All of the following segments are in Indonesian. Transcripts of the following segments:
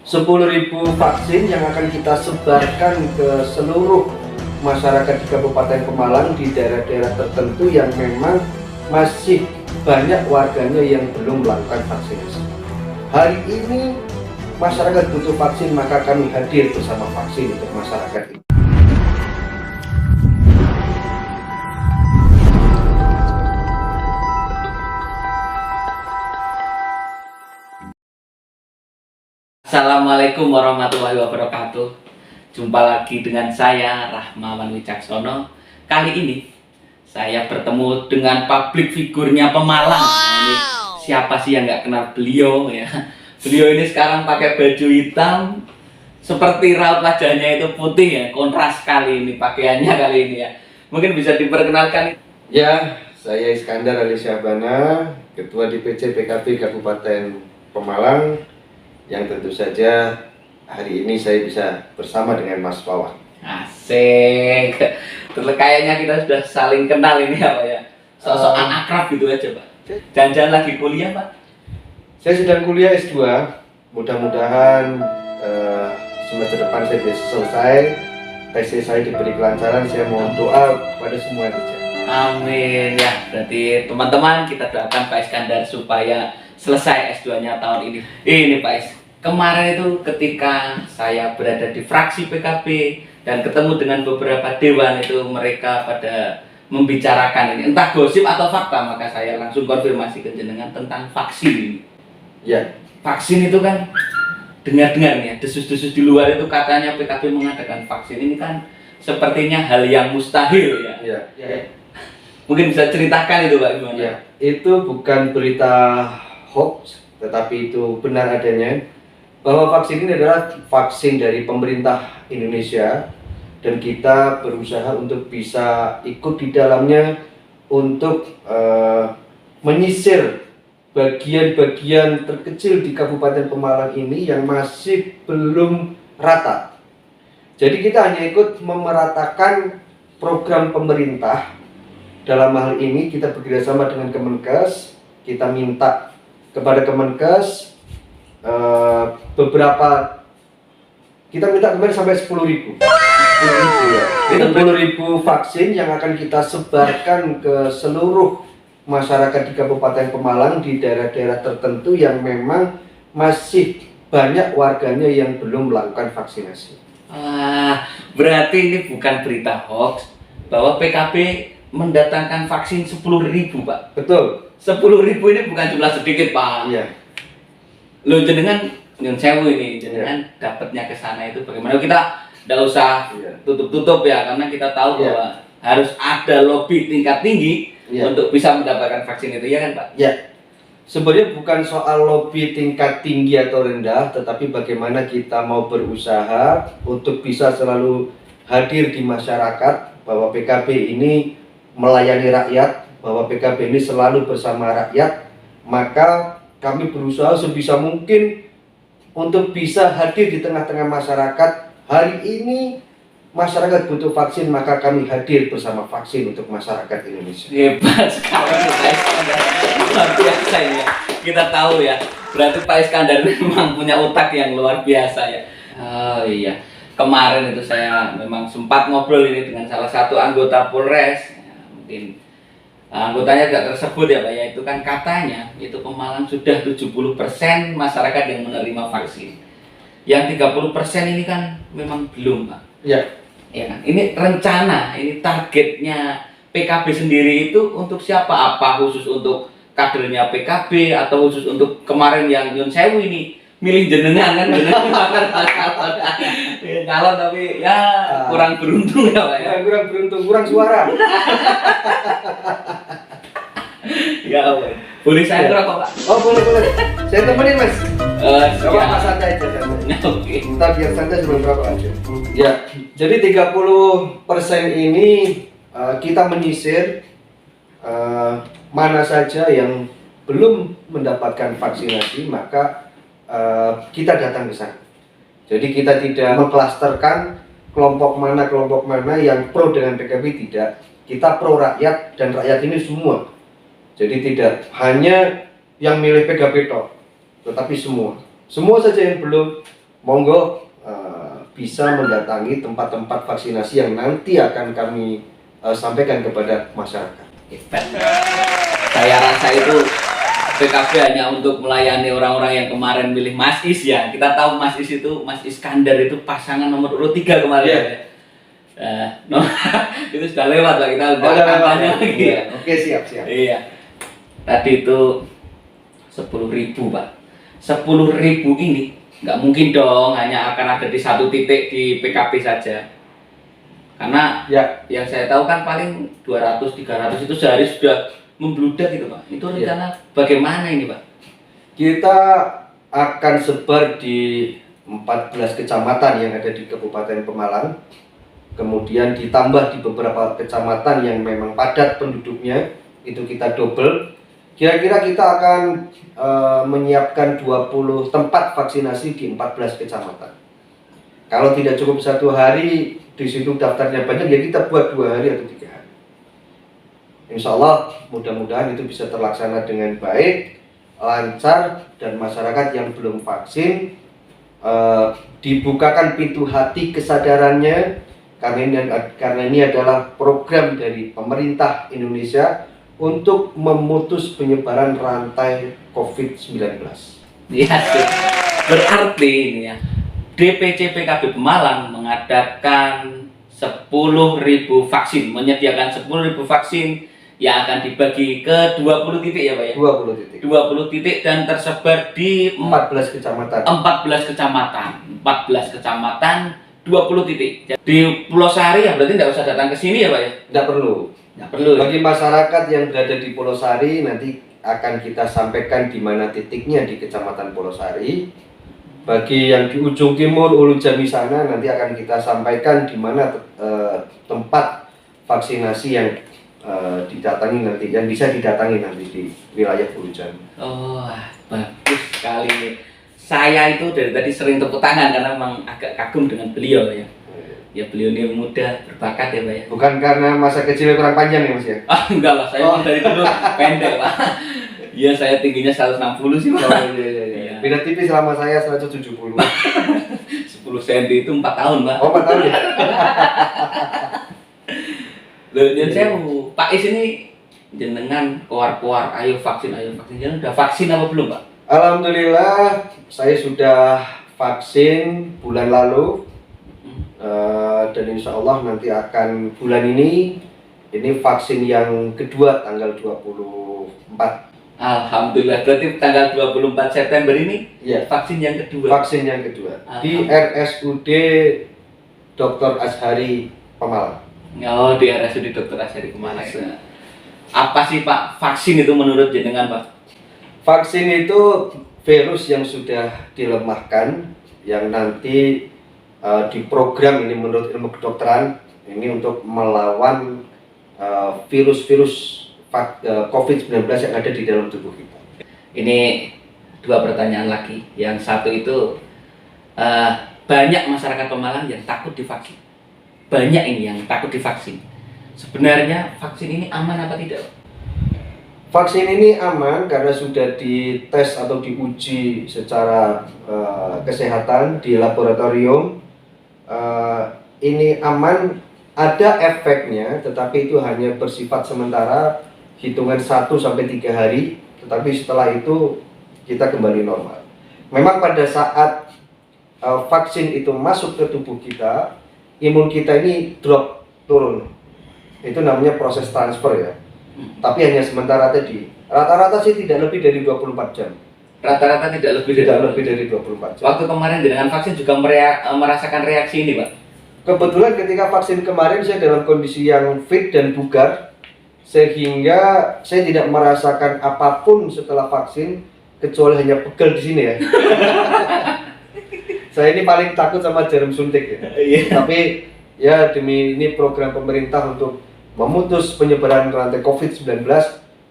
10.000 vaksin yang akan kita sebarkan ke seluruh masyarakat di Kabupaten Pemalang di daerah-daerah tertentu yang memang masih banyak warganya yang belum melakukan vaksinasi. Hari ini masyarakat butuh vaksin, maka kami hadir bersama vaksin untuk masyarakat ini. Assalamualaikum warahmatullahi wabarakatuh. Jumpa lagi dengan saya Rahmawan Wicaksono. Kali ini saya bertemu dengan public figurnya Pemalang. Nah, ini siapa sih yang nggak kenal beliau ya? Beliau ini sekarang pakai baju hitam, seperti raut wajahnya itu putih ya, kontras sekali ini pakaiannya kali ini ya. Mungkin bisa diperkenalkan. Ya, saya Iskandar Ali Syahbana, Ketua DPC PKB Kabupaten Pemalang, yang tentu saja hari ini saya bisa bersama dengan Mas Wawan. Asik. Kayaknya kita sudah saling kenal ini apa ya? Sosokan akrab gitu aja, Pak. Jangan-jangan lagi kuliah, Pak? Saya sedang kuliah S2. Mudah-mudahan semester depan saya bisa selesai. Tesis saya diberi kelancaran. Saya mohon doa kepada semua saja. Amin ya. Berarti teman-teman kita doakan Pak Iskandar supaya selesai S2-nya tahun ini. Ini Pak Is, kemarin itu ketika saya berada di fraksi PKB dan ketemu dengan beberapa dewan itu, mereka pada membicarakan ini, entah gosip atau fakta, maka saya langsung konfirmasi ke jenengan tentang vaksin ini. Ya, Vaksin itu kan dengar-dengar nih ya, desus-desus di luar itu katanya PKB mengadakan vaksin ini kan sepertinya hal yang mustahil ya. ya. Mungkin bisa ceritakan itu Pak gimana? Ya, itu bukan berita hoax, tetapi itu benar adanya bahwa vaksin ini adalah vaksin dari pemerintah Indonesia dan kita berusaha untuk bisa ikut di dalamnya untuk menyisir bagian-bagian terkecil di Kabupaten Pemalang ini yang masih belum rata. Jadi kita hanya ikut memeratakan program pemerintah. Dalam hal ini kita bekerjasama dengan Kemenkes, kita minta kepada Kemenkes kita minta kemarin sampai 10.000. 10.000 ya. Itu 10.000 vaksin yang akan kita sebarkan ke seluruh masyarakat di Kabupaten Pemalang di daerah-daerah tertentu yang memang masih banyak warganya yang belum melakukan vaksinasi. Berarti ini bukan berita hoax bahwa PKB mendatangkan vaksin 10.000 Pak. Betul. 10.000 ini bukan jumlah sedikit Pak. Iya. Lo jenengan nyun sewu ini, jenengan dapatnya ke sana itu bagaimana? Kita tidak usah tutup-tutup ya, karena kita tahu bahwa harus ada lobby tingkat tinggi untuk bisa mendapatkan vaksin itu, ya kan Pak? Ya. Sebenarnya bukan soal lobby tingkat tinggi atau rendah, tetapi bagaimana kita mau berusaha untuk bisa selalu hadir di masyarakat, bahwa PKB ini melayani rakyat, bahwa PKB ini selalu bersama rakyat. Maka kami berusaha sebisa mungkin untuk bisa hadir di tengah-tengah masyarakat. Hari ini masyarakat butuh vaksin, maka kami hadir bersama vaksin untuk masyarakat Indonesia. Hebat sekali Pak Iskandar, luar biasa ya. Kita tahu ya, berarti Pak Iskandar memang punya otak yang luar biasa ya. Oh iya, kemarin itu saya memang sempat ngobrol ini dengan salah satu anggota Polres. Ya, mungkin anggotanya tidak tersebut ya Pak ya, itu kan katanya itu Pemalang sudah 70% masyarakat yang menerima vaksin. Yang 30% ini kan memang belum Pak. Ya. Ya kan? Ini rencana, ini targetnya PKB sendiri itu untuk siapa? Apa khusus untuk kadernya PKB atau khusus untuk kemarin yang nyun sewu ini milih jenengan kan? Calon tapi ya kurang beruntung ya Pak ya. Kurang beruntung, kurang suara. Ya Pak. Boleh saya ngerokok Pak? Oh boleh. Saya temenin Mas. Siap. Santai aja. Oke. Ntar biar santai sebelum berapa aja. Ya, jadi 30% ini kita menyisir mana saja yang belum mendapatkan vaksinasi, maka kita datang ke sana. Jadi kita tidak mengklasterkan kelompok mana yang pro dengan PKB, tidak. Kita pro rakyat dan rakyat ini semua. Jadi tidak hanya yang milih PKB toh, tetapi semua saja yang belum monggo bisa mendatangi tempat-tempat vaksinasi yang nanti akan kami sampaikan kepada masyarakat. Saya rasa itu PKB hanya untuk melayani orang-orang yang kemarin milih Mas Is ya. Kita tahu Mas Is itu, Mas Iskandar itu pasangan nomor urut 3 kemarin. Yeah. No, itu sudah lewat lah, kita udah angkanya lagi ya. Oke, siap. Iya. Tadi itu 10.000 Pak. 10.000 ini nggak mungkin dong hanya akan ada di satu titik di PKB saja. Karena ya, yang saya tahu kan paling 200-300 itu sehari sudah membludak gitu Pak. Itu rencana bagaimana ini Pak? Kita akan sebar di 14 kecamatan yang ada di Kabupaten Pemalang. Kemudian ditambah di beberapa kecamatan yang memang padat penduduknya, itu kita double. Kira-kira kita akan menyiapkan 20 tempat vaksinasi di 14 kecamatan. Kalau tidak cukup 1 hari, di situ daftarnya banyak, ya kita buat 2 hari atau 3 hari. Insya Allah mudah-mudahan itu bisa terlaksana dengan baik, lancar, dan masyarakat yang belum vaksin dibukakan pintu hati kesadarannya, karena ini adalah program dari pemerintah Indonesia untuk memutus penyebaran rantai COVID-19. Iya, berarti ini ya, DPC PKB Pemalang mengadakan 10.000 vaksin, menyediakan 10.000 vaksin yang akan dibagi ke 20 titik ya Pak ya? 20 titik. 20 titik dan tersebar di 14 kecamatan. 14 kecamatan. 14 kecamatan, 20 titik. Di Pulau Sari ya berarti tidak usah datang ke sini ya Pak ya? Tidak perlu. Tidak perlu. Bagi masyarakat yang berada di Pulau Sari, nanti akan kita sampaikan di mana titiknya di Kecamatan Pulau Sari. Bagi yang di ujung timur Ulu Jami sana, nanti akan kita sampaikan di mana tempat vaksinasi yang didatangi nanti, yang bisa didatangi nanti di wilayah Ulu Jami. Oh, bagus sekali. Saya itu dari tadi sering tepuk tangan karena memang agak kagum dengan beliau ya. Ya beliau ini muda, berbakat ya Pak ya. Bukan karena masa kecilnya kurang panjang ya Mas ya? Ah enggak lah, saya dari dulu pendek Pak. Iya, saya tingginya 160 sih Pak. Oh, iya. Beda tipis selama saya 170. 10 cm itu 4 tahun Pak. Oh, 4 tahun ya? Loh, dan saya Pak Is ini jenengan keluar-keluar, ayo vaksin. Jangan udah vaksin apa belum Pak? Alhamdulillah, saya sudah vaksin bulan lalu. Dan insya Allah nanti akan bulan ini vaksin yang kedua tanggal 24. Alhamdulillah, berarti tanggal 24 September ini ya, vaksin yang kedua. Vaksin yang kedua di RSUD Dr. Azhari Pemalang. Oh, di RSUD Dr. Azhari Pemalang. Apa sih Pak vaksin itu menurut jenengan Pak? Vaksin itu virus yang sudah dilemahkan, yang nanti diprogram ini menurut ilmu kedokteran ini untuk melawan virus-virus COVID-19 yang ada di dalam tubuh kita. Ini 2 pertanyaan lagi. Yang satu itu banyak masyarakat Pemalang yang takut divaksin. Banyak ini yang takut divaksin. Sebenarnya vaksin ini aman apa tidak? Vaksin ini aman karena sudah dites atau diuji secara kesehatan di laboratorium. Ini aman, ada efeknya, tetapi itu hanya bersifat sementara, hitungan 1-3 hari, tetapi setelah itu kita kembali normal. Memang pada saat vaksin itu masuk ke tubuh kita, imun kita ini drop, turun. Itu namanya proses transfer ya. Tapi hanya sementara tadi. Rata-rata sih tidak lebih dari 24 jam. Rata-rata tidak lebih dari 24 jam. Waktu kemarin dengan vaksin juga merasakan reaksi ini Pak? Kebetulan ketika vaksin kemarin saya dalam kondisi yang fit dan bugar, sehingga saya tidak merasakan apapun setelah vaksin kecuali hanya pegel di sini ya. Saya ini paling takut sama jarum suntik ya. Tapi ya demi ini program pemerintah untuk memutus penyebaran rantai COVID-19,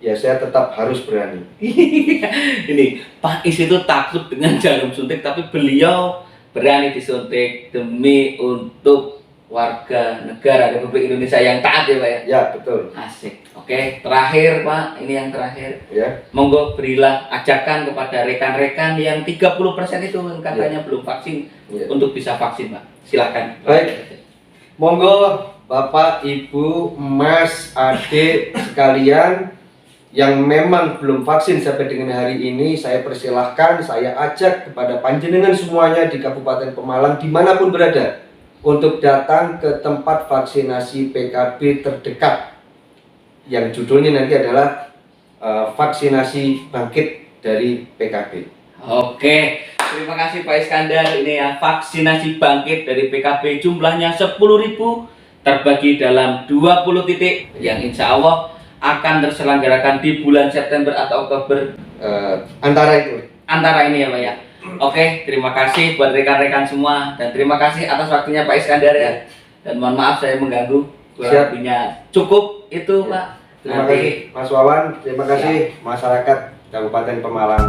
ya saya tetap harus berani. Ini Pak Is itu takut dengan jarum suntik, tapi beliau berani disuntik demi untuk warga negara Republik Indonesia yang taat ya Pak ya? Ya, betul. Asik. Oke, terakhir Pak, ini yang terakhir. Ya. Monggo berilah ajakan kepada rekan-rekan yang 30% itu katanya belum vaksin untuk bisa vaksin Pak. Silakan. Baik. Monggo Bapak, Ibu, Mas, adik sekalian yang memang belum vaksin sampai dengan hari ini, saya persilahkan, saya ajak kepada panjenengan semuanya di Kabupaten Pemalang dimanapun berada untuk datang ke tempat vaksinasi PKB terdekat yang judulnya nanti adalah vaksinasi bangkit dari PKB. Oke, terima kasih Pak Iskandar. Ini ya vaksinasi bangkit dari PKB, jumlahnya 10.000 terbagi dalam 20 titik yang insya Allah akan terselenggarakan di bulan September atau Oktober, antara ini ya Pak ya. Oke, terima kasih buat rekan-rekan semua dan terima kasih atas waktunya Pak Iskandar ya. Dan mohon maaf saya mengganggu. Kurang lebihnya cukup itu Pak. Terima kasih Mas Wawan, terima kasih masyarakat Kabupaten Pemalang.